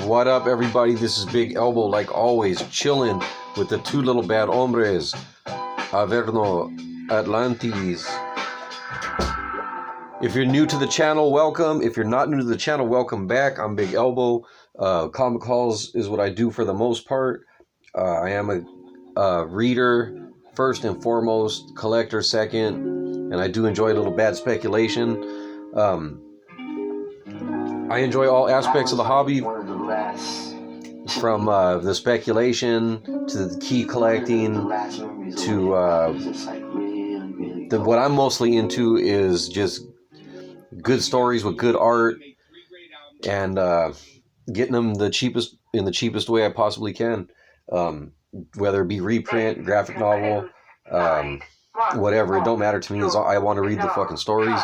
What up, everybody? This is Big Elbow, like always, chilling with the two little bad hombres, Averno Atlantis. If you're new to the channel, welcome. If you're not new to the channel, welcome back. I'm Big Elbow. Comic hauls is what I do for the most part. I am a reader first and foremost, collector second, and I do enjoy a little bad speculation. I enjoy all aspects of the hobby, from the speculation to the key collecting to what I'm mostly into is just good stories with good art and getting them in the cheapest way I possibly can, whether it be reprint, graphic novel, whatever. It don't matter to me. I want to read the fucking stories.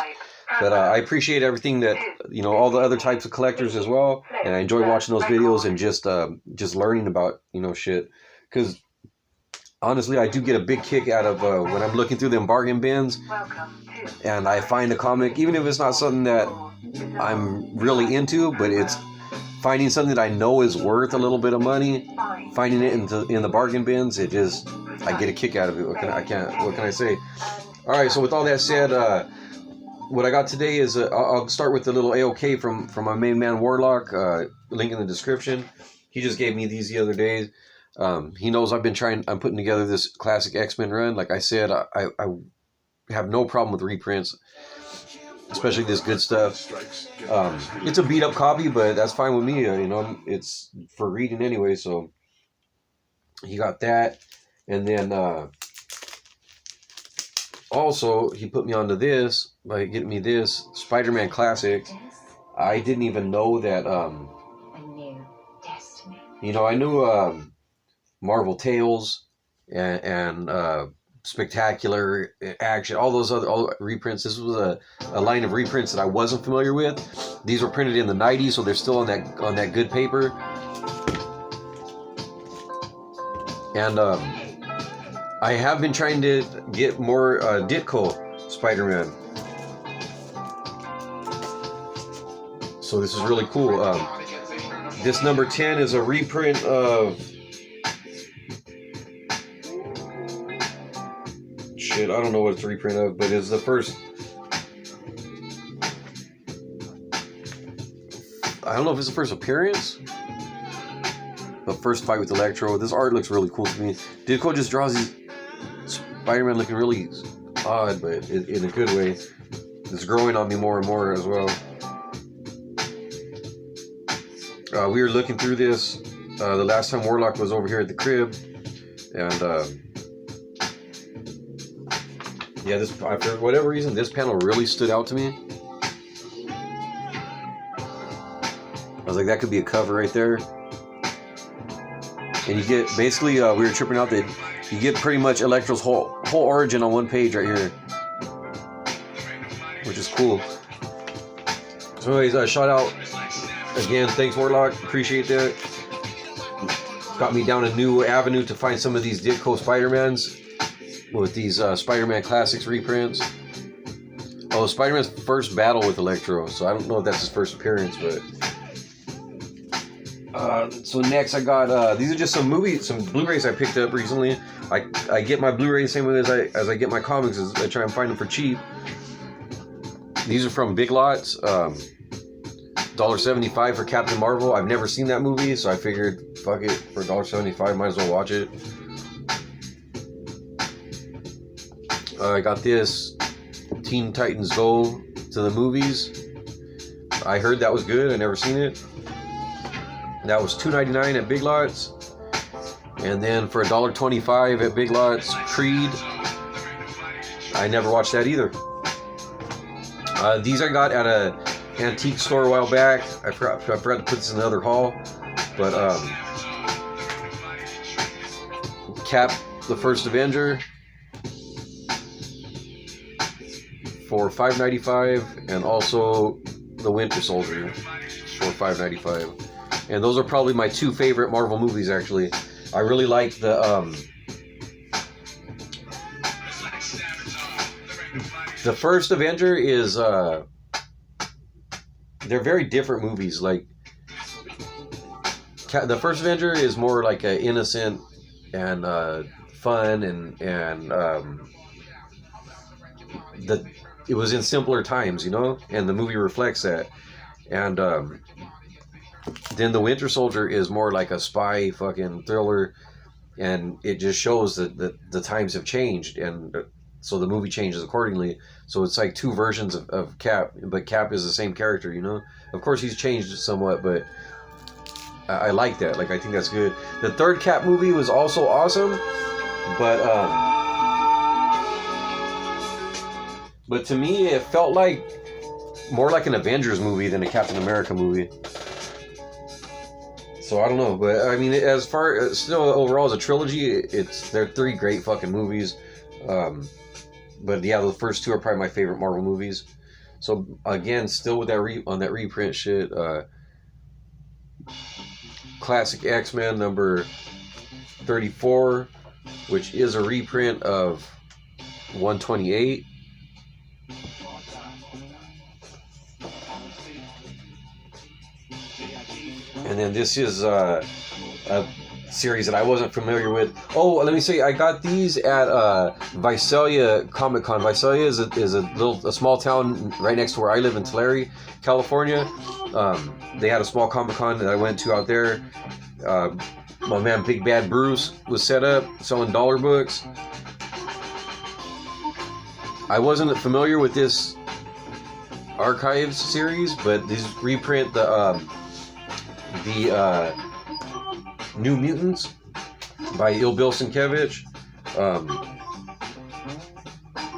But I appreciate everything that, all the other types of collectors as well. And I enjoy watching those videos and just learning about, shit. Because honestly, I do get a big kick out of when I'm looking through them bargain bins and I find a comic, even if it's not something that I'm really into, but it's finding something that I know is worth a little bit of money, finding it in the bargain bins. I get a kick out of it. What can I say? All right. So with all that said, what I got today is I'll start with the little AOK from my main man War.lock. Link in the description. He just gave me these the other day. He knows I'm putting together this classic X-Men run. Like I said, I have no problem with reprints, especially this good stuff. It's a beat up copy, but that's fine with me. It's for reading anyway. So he got that, and then also he put me onto this by getting me this Spider-Man Classic. I didn't even know that. I knew Marvel Tales and Spectacular Action, all those other reprints. This was a line of reprints that I wasn't familiar with. These were printed in the 90s, so they're still on that good paper. And I have been trying to get more Ditko Spider-Man. So this is really cool. This number 10 is a reprint of... I don't know what it's a reprint of, but it's the first... I don't know if it's the first appearance. The first fight with Electro. This art looks really cool to me. Ditko just draws these Spider-Man looking really odd, but in a good way. It's growing on me more and more as well. We were looking through this the last time War.lock was over here at the crib, and yeah, for whatever reason, this panel really stood out to me. I was like, that could be a cover right there. And you get, basically, we were tripping out that you get pretty much Electro's whole origin on one page right here, which is cool. So anyways, shout out again, thanks War.lock, appreciate that. Got me down a new avenue to find some of these Ditko Spider-Mans with these Spider-Man Classics reprints. Oh, Spider-Man's first battle with Electro, so I don't know if that's his first appearance, but... so next I got, these are just some Blu-rays I picked up recently. I get my Blu-ray the same way as I get my comics, as I try and find them for cheap. These are from Big Lots, $1.75 for Captain Marvel. I've never seen that movie, so I figured, fuck it, for $1.75, might as well watch it. I got this Teen Titans Go to the movies. I heard that was good. I never seen it. That was $2.99 at Big Lots. And then for $1.25 at Big Lots, Creed. I never watched that either. These I got at a antique store a while back. I forgot to put this in another haul. But Cap, the First Avenger, for $5.95, and also the Winter Soldier for $5.95. And those are probably my two favorite Marvel movies, actually. I really like the First Avenger is they're very different movies. Like The first Avenger is more like a innocent and fun, and it was in simpler times, you know, and the movie reflects that. And then the Winter Soldier is more like a spy fucking thriller, and it just shows that the times have changed, and so the movie changes accordingly. So it's like two versions of Cap, but Cap is the same character, you know. Of course, he's changed somewhat, but I like that. Like, I think that's good. The third Cap movie was also awesome, but to me, it felt like more like an Avengers movie than a Captain America movie. So I don't know, but I mean, as far as still overall as a trilogy, they're three great fucking movies. But yeah, the first two are probably my favorite Marvel movies. So again, still with that on that reprint shit, classic X-Men number 34, which is a reprint of 128. And then this is a series that I wasn't familiar with. Oh, let me say, I got these at Visalia Comic Con. Visalia is a small town right next to where I live in Tulare, California. They had a small Comic Con that I went to out there. My man Big Bad Bruce was set up selling dollar books. I wasn't familiar with this Archives series, but these reprint the New Mutants by Il Bill Sienkiewicz.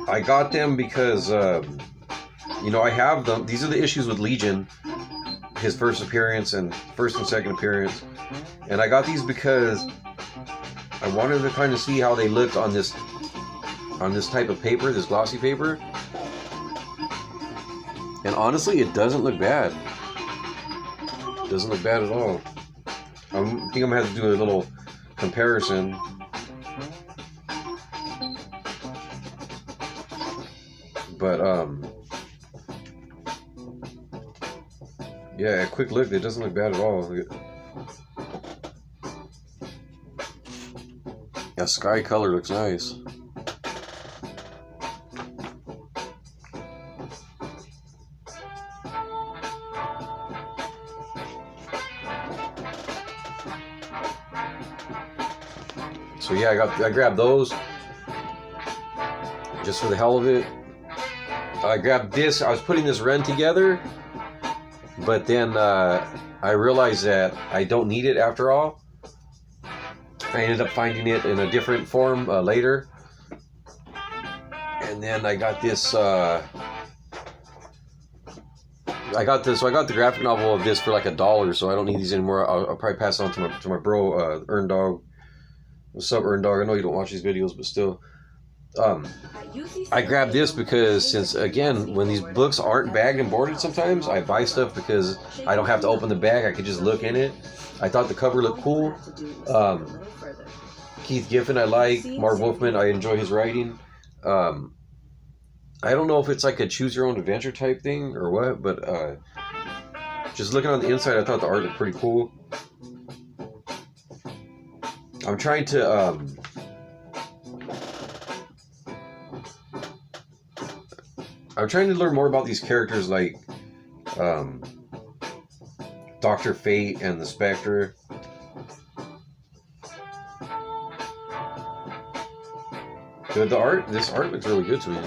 I got them because you know, I have them. These are the issues with Legion, his first appearance and first and second appearance, and I got these because I wanted to kind of see how they looked on this type of paper, this glossy paper. And honestly, it doesn't look bad. It doesn't look bad at all. I think I'm gonna have to do a little comparison. But yeah, a quick look, it doesn't look bad at all. That sky color looks nice. So yeah, I grabbed those just for the hell of it. I grabbed this. I was putting this run together, but then I realized that I don't need it after all. I ended up finding it in a different form later, and then I got this. So I got the graphic novel of this for like $1, so I don't need these anymore. I'll probably pass it on to my bro, Earn Dog. What's up, Earn Dog? I know you don't watch these videos, but still. I grabbed this because, since again, when these books aren't bagged and boarded, sometimes I buy stuff because I don't have to open the bag. I could just look in it. I thought the cover looked cool. Keith Giffen I like. Marv Wolfman, I enjoy his writing. I don't know if it's like a choose your own adventure type thing or what, but just looking on the inside, I thought the art looked pretty cool. I'm trying to learn more about these characters, like Dr. Fate and the Spectre. This art looks really good to me.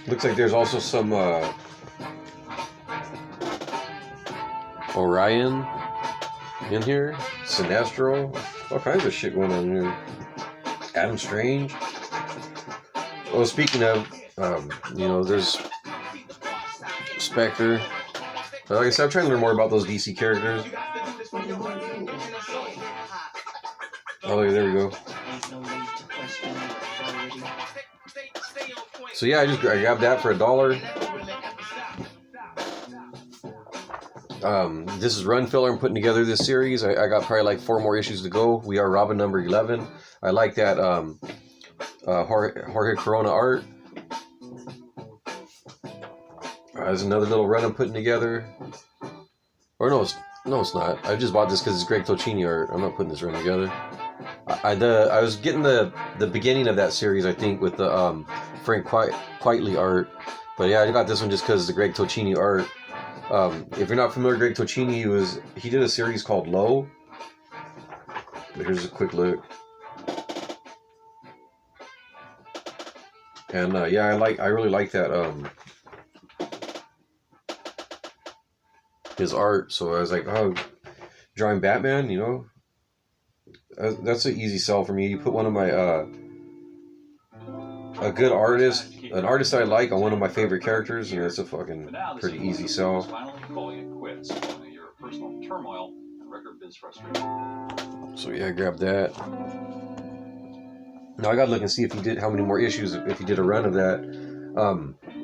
Looks like there's also some Orion in here, Sinestro, all kinds of shit going on here. Adam Strange. Oh, speaking of, you know, there's Spectre. Like I said, I'm trying to learn more about those DC characters. Oh, there we go. So yeah, I grabbed that for $1. This is run filler. I'm putting together this series. I got probably like 4 more issues to go. We are Robin number 11. I like that Jorge Corona art. There's another little run I'm putting together. Or no, it's not. I just bought this because it's Greg Tocchini art. I'm not putting this run together. I was getting the beginning of that series, I think, with the Frank Quitely art. But yeah, I got this one just because it's the Greg Tocchini art. If you're not familiar with Greg Tocchini, he did a series called Low. But here's a quick look. And yeah, I really like that his art. So I was like, oh, drawing Batman, you know, that's an easy sell for me. You put one of my a good artist, an artist I like, on one of my favorite characters, and it's a fucking pretty easy sell. So yeah, I grabbed that. Now I gotta look and see if he did how many more issues, if he did a run of that.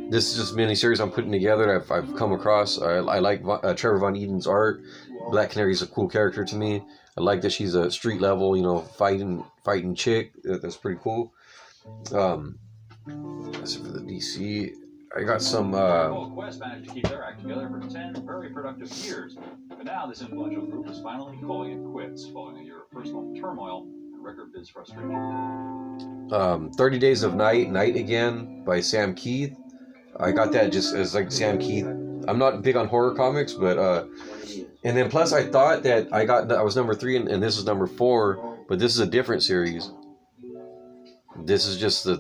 This is just a mini series I'm putting together. I've come across. I like Trevor Von Eden's art. Black Canary's a cool character to me. I like that she's a street level, you know, fighting chick. That's pretty cool. That's it for the DC. I got some. Quest managed to keep their act together for 10 very productive years, but now this influential group is finally calling it quits, following a year of personal turmoil and record biz frustration. 30 Days of Night Again by Sam Keith. I got that just as like Sam Keith. I'm not big on horror comics, but and then plus I thought that I was number 3 and this is number 4, but this is a different series. This is just I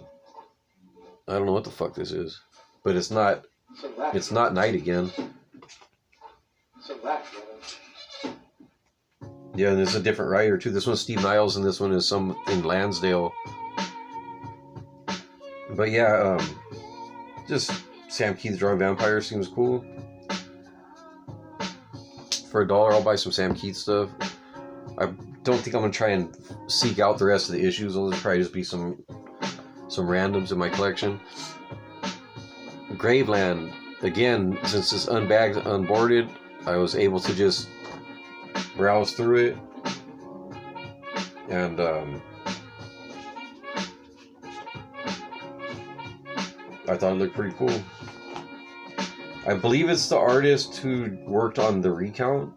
don't know what the fuck this is, but it's not Night Again. Yeah, there's a different writer too. This one's Steve Niles and this one is some in Lansdale. But yeah, just Sam Keith drawing vampires seems cool. For $1, I'll buy some Sam Keith stuff. I don't think I'm gonna try and seek out the rest of the issues. There'll probably just be some randoms in my collection. Graveland, again, since it's unbagged, unboarded, I was able to just browse through it, and I thought it looked pretty cool. I believe it's the artist who worked on The Recount.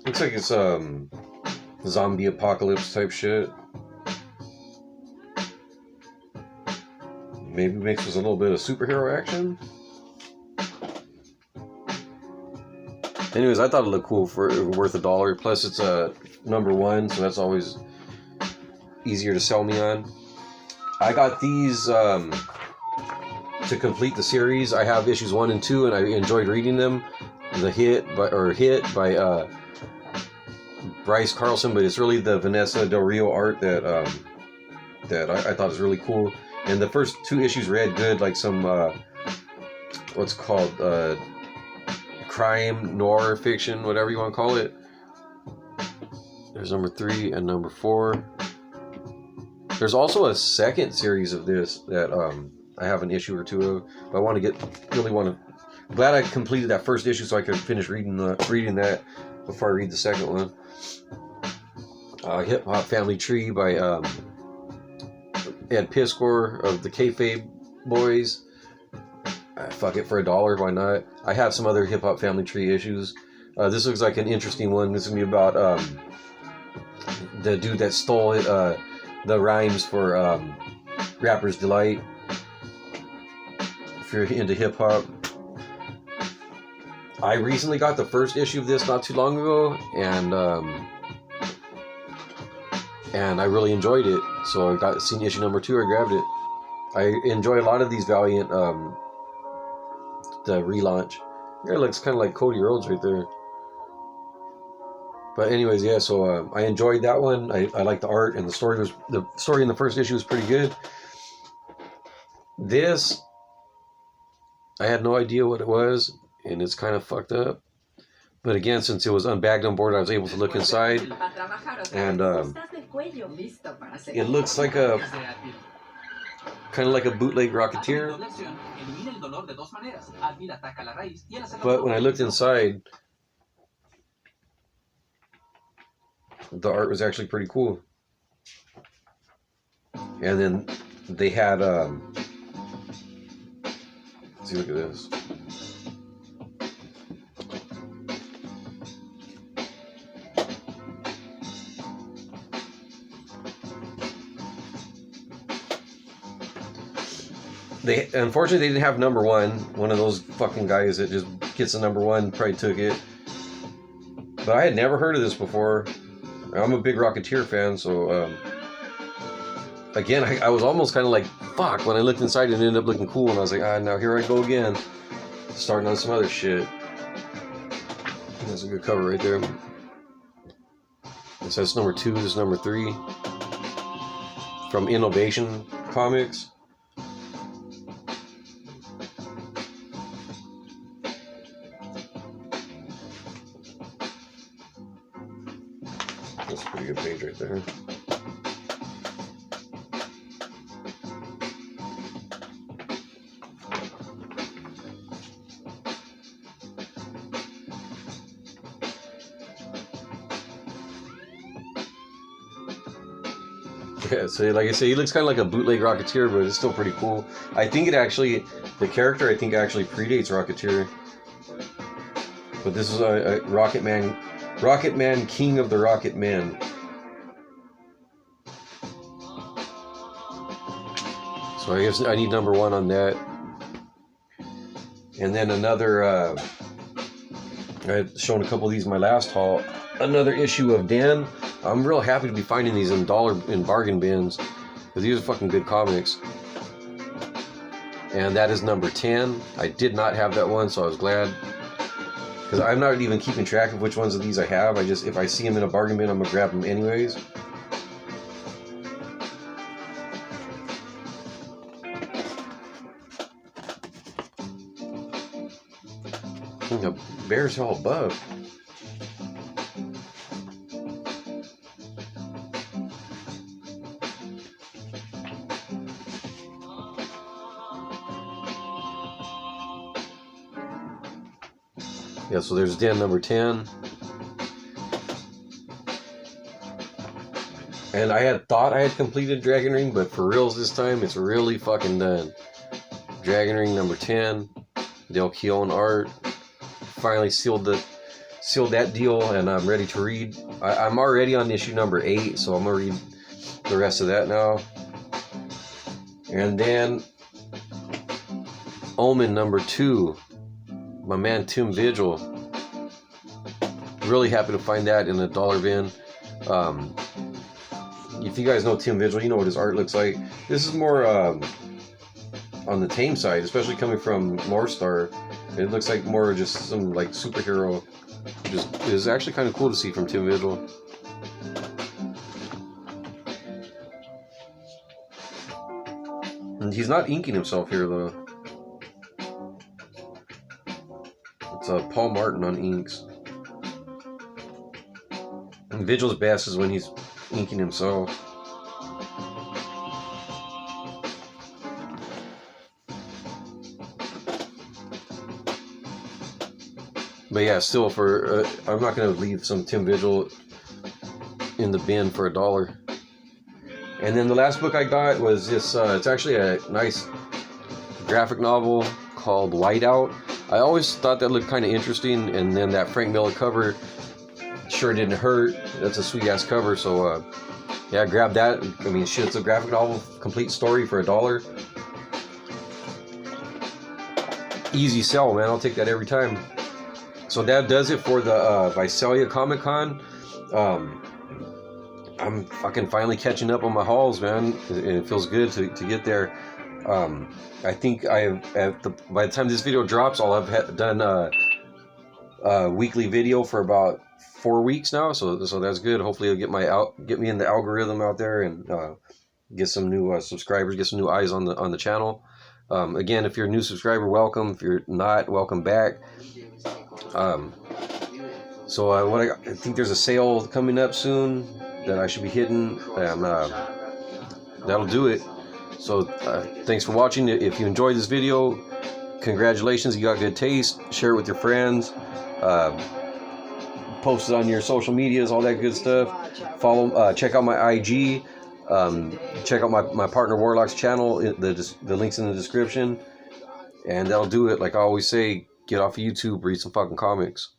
Looks like it's zombie apocalypse type shit. Maybe mixed with a little bit of superhero action. Anyways, I thought it looked cool for worth $1. Plus, it's a number 1, so that's always easier to sell me on. I got these to complete the series. I have issues 1 and 2, and I enjoyed reading them. The Hit by Bryce Carlson, but it's really the Vanessa Del Rio art that I thought was really cool. And the first 2 issues read good, like some what's called crime noir fiction, whatever you want to call it. There's number 3 and number 4. There's also a second series of this that I have an issue or 2 of, but I'm glad I completed that first issue so I could finish reading that before I read the second one. Hip Hop Family Tree by Ed Piskor of the Kayfabe Boys. Fuck it, for $1, why not? I have some other Hip Hop Family Tree issues. This looks like an interesting one. This is going to be about the dude that stole the rhymes for Rapper's Delight. If you're into hip hop. I recently got the first issue of this not too long ago, and I really enjoyed it. So I seen issue number 2, I grabbed it. I enjoy a lot of these Valiant the relaunch. Yeah, it looks kind of like Cody Rhodes right there. But anyways, yeah, so I enjoyed that one. I like the art, and the story in the first issue was pretty good. This, I had no idea what it was. and it's kind of fucked up. But again, since it was unbagged on board, I was able to look inside, and it looks like a kind of like a bootleg Rocketeer. But when I looked inside, the art was actually pretty cool. And then they had let's see, look at this. They unfortunately they didn't have number one. One of those fucking guys that just gets the number one probably took it. But I had never heard of this before. I'm a big Rocketeer fan, so again, I was almost kind of like, fuck, when I looked inside, it ended up looking cool, and I was like, now here I go again, starting on some other shit. That's a good cover right there. This is number 2, this is number 3, from Innovation Comics. That's a pretty good page right there. Yeah, so like I say, he looks kind of like a bootleg Rocketeer, but it's still pretty cool. I think it actually, the character I think actually predates Rocketeer. But this is a Rocket Man, King of the Rocket Men. So I guess I need number 1 on that. And then another, I had shown a couple of these in my last haul. Another issue of Dan. I'm real happy to be finding these in bargain bins, because these are fucking good comics. And that is number 10. I did not have that one, so I was glad, because I'm not even keeping track of which ones of these I have. If I see them in a bargain bin, I'm gonna grab them anyways. The bear's all above. Yeah, so there's den number 10. And I had thought I had completed Dragon Ring, but for reals this time, it's really fucking done. Dragon Ring number 10. Del Keown art. Finally sealed that deal, and I'm ready to read. I'm already on issue number 8, so I'm going to read the rest of that now. And then Omen number 2. My man Tim Vigil. Really happy to find that in a dollar bin. If you guys know Tim Vigil, you know what his art looks like. This is more on the tame side, especially coming from North Star. It looks like more just some like superhero. It's actually kind of cool to see from Tim Vigil. And he's not inking himself here though. It's Paul Martin on inks. And Vigil's best is when he's inking himself. But yeah, still I'm not going to leave some Tim Vigil in the bin for $1. And then the last book I got was this, it's actually a nice graphic novel called Whiteout. I always thought that looked kind of interesting, and then that Frank Miller cover sure didn't hurt. That's a sweet ass cover, so yeah, grab that. I mean, shit, it's a graphic novel, complete story for $1. Easy sell, man. I'll take that every time. So that does it for the Visalia Comic Con. I'm fucking finally catching up on my hauls, man. It feels good to get there. I think by the time this video drops, I'll have done a weekly video for about 4 weeks now. So that's good. Hopefully it'll get me in the algorithm out there, and get some new subscribers, get some new eyes on the channel. Again, if you're a new subscriber, welcome. If you're not, welcome back. So I think there's a sale coming up soon that I should be hitting, and that'll do it. So thanks for watching. If you enjoyed this video, congratulations, you got good taste. Share it with your friends. Post it on your social medias, all that good stuff. Follow, check out my IG. Check out my partner War.lock's channel. The link's in the description. And that'll do it. Like I always say, get off of YouTube, read some fucking comics.